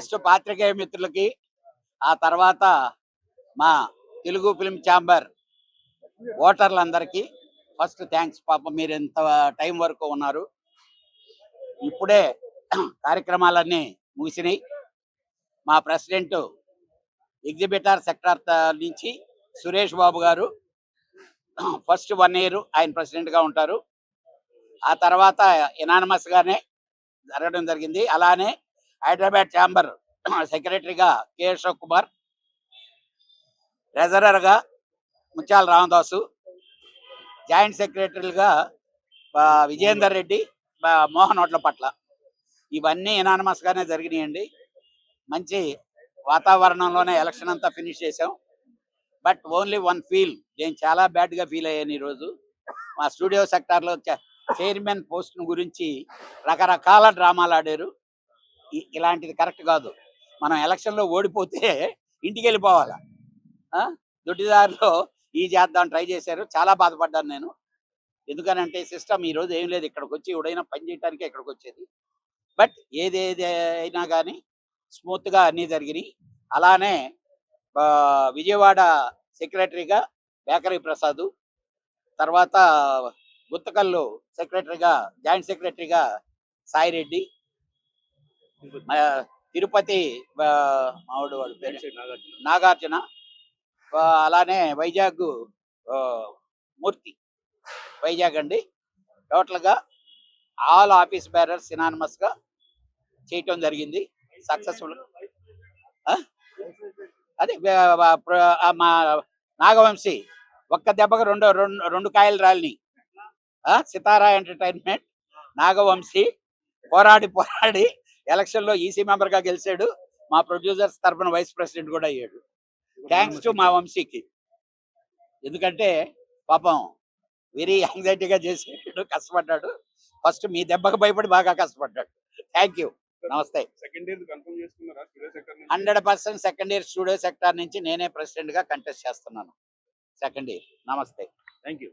First పాత్రికేయ మిత్రులకి, ఆ తర్వాత మా తెలుగు ఫిల్మ్ ఛాంబర్ ఓటర్లందరికీ ఫస్ట్ థ్యాంక్స్. పాపం మీరు ఎంత టైం వరకు ఉన్నారు. ఇప్పుడే కార్యక్రమాలన్నీ ముగిసినాయి. మా ప్రెసిడెంట్ ఎగ్జిబిటర్ సెక్టార్ నుంచి సురేష్ బాబు గారు ఫస్ట్ 1 year ఆయన ప్రెసిడెంట్గా ఉంటారు. ఆ తర్వాత ఎనానమస్ గానే జరగడం జరిగింది. అలానే హైదరాబాద్ ఛాంబర్ సెక్రటరీగా కె అశోక్ కుమార్, ట్రెజరర్గా ముత్యాల రామదాసు, జాయింట్ సెక్రటరీలుగా విజయేందర్ రెడ్డి, మోహన్ ఒట్లపట్ల, ఇవన్నీ ఎనానమస్ గానే జరిగినాయండి. మంచి వాతావరణంలోనే ఎలక్షన్ అంతా ఫినిష్ చేసాం. బట్ ఓన్లీ వన్ ఫీల్, నేను చాలా బ్యాడ్గా ఫీల్ అయ్యాను ఈరోజు. మా స్టూడియో సెక్టార్లో చైర్మన్ పోస్ట్ గురించి రకరకాల డ్రామాలు ఆడారు. ఇలాంటిది కరెక్ట్ కాదు. మనం ఎలక్షన్లో ఓడిపోతే ఇంటికి వెళ్ళిపోవాలా? దొడ్డిదారిలో ఈ చేద్దాం ట్రై చేశారు. చాలా బాధపడ్డాను నేను. ఎందుకనంటే సిస్టమ్ ఈరోజు ఏం లేదు. ఇక్కడికి వచ్చి ఎవడైనా పని చేయడానికే ఇక్కడికి వచ్చేది. బట్ ఏదేది అయినా కానీ స్మూత్గా అన్నీ జరిగినాయి. అలానే విజయవాడ సెక్రటరీగా బేకరీ ప్రసాద్, తర్వాత గుత్తకల్లు సెక్రటరీగా జాయింట్ సెక్రటరీగా సాయిరెడ్డి, తిరుపతి మావుడు వాడు పేరు నాగార్జున, అలానే వైజాగ్ మూర్తి, వైజాగ్ అండి. టోటల్గా ఆల్ ఆఫీస్ బేరర్స్ సినానిమస్గా చేయటం జరిగింది సక్సెస్ఫుల్. అదే మా నాగవంశీ ఒక్క దెబ్బకు రెండు కాయలు రాలిని. సితారా ఎంటర్టైన్మెంట్ నాగవంశీ పోరాడి ఎలక్షన్లో ఈసీ మెంబర్గా గెలిచాడు. మా ప్రొడ్యూసర్స్ తరఫున వైస్ ప్రెసిడెంట్ కూడా అయ్యాడు. థ్యాంక్స్ టు మా వంశీకి. ఎందుకంటే పాపం వెరీ యాంగ్జైటీగా చేసాడు, కష్టపడ్డాడు. ఫస్ట్ మీ దెబ్బకు భయపడి బాగా కష్టపడ్డాడు. Thank you. నమస్తే. 100% సెకండ్ ఇయర్ స్టూడియో సెక్టార్ నుంచి నేనే ప్రెసిడెంట్గా కంటెస్ట్ చేస్తున్నాను. Second year. నమస్తే. Thank you.